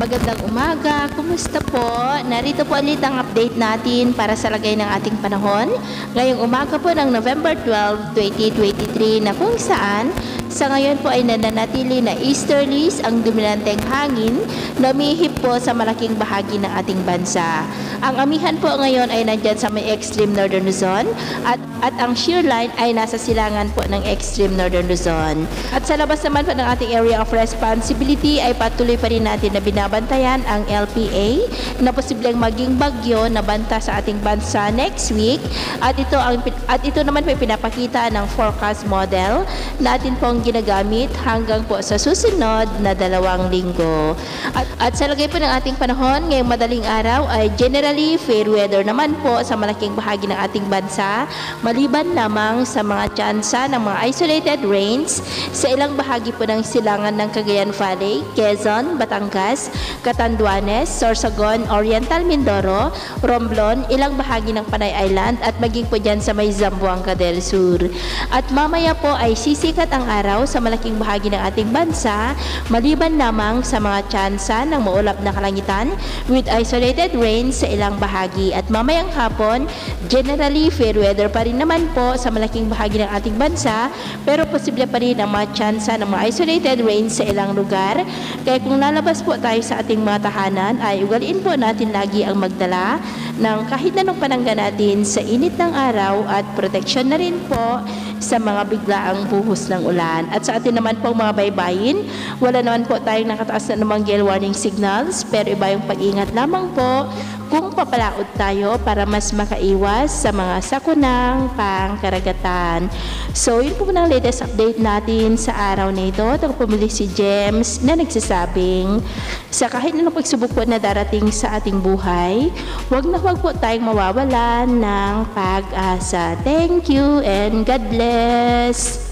Magandang umaga, kumusta po? Narito po ulit ang update natin para sa lagay ng ating panahon. Ngayong umaga po ng November 12, 2023 na kung saan sa ngayon po ay nananatili na easterlies ang dominanteng hangin na umihip po sa malaking bahagi ng ating bansa. Ang amihan po ngayon ay nandyan sa may extreme northern Luzon at ang shear line ay nasa silangan po ng extreme northern Luzon. At sa labas naman po ng ating area of responsibility ay patuloy pa rin natin na binabantayan ang LPA na posibleng maging bagyo na banta sa ating bansa next week at ito naman po ay pinapakita ng forecast model natin pong ginagamit hanggang po sa susunod na 2 linggo. At sa lagay po ng ating panahon ngayong madaling araw ay generally fair weather naman po sa malaking bahagi ng ating bansa maliban lamang sa mga tsansa ng mga isolated rains sa ilang bahagi po ng silangan ng Cagayan Valley, Quezon, Batangas, Catanduanes, Sorsogon, Oriental Mindoro, Romblon, ilang bahagi ng Panay Island at maging po dyan sa may Zamboanga del Sur. At mamaya po ay sisikat ang araw sa malaking bahagi ng ating bansa maliban lamang sa mga tsansa ng maulap na kalangitan with isolated rains sa ilang bahagi. At mamayang hapon, generally fair weather pa rin naman po sa malaking bahagi ng ating bansa pero posible pa rin ang mga tsansa ng mga isolated rains sa ilang lugar. Kaya kung lalabas po tayo sa ating mga tahanan ay ugaliin po natin lagi ang magdala ng kahit anong panangga natin sa init ng araw at proteksyon na rin po sa mga biglaang buhos ng ulan. At sa atin naman po mga baybayin, wala naman po tayong nakataas na namang gale warning signals pero iba yung pag-ingat lamang po kung papalaot tayo para mas makaiwas sa mga sakunang pangkaragatan. So yun po muna ang latest update natin sa araw na ito. Ito po muli si James na nagsasabing sa kahit anong pagsubok po na darating sa ating buhay, huwag po tayong mawawalan ng pag-asa. Thank you and God bless!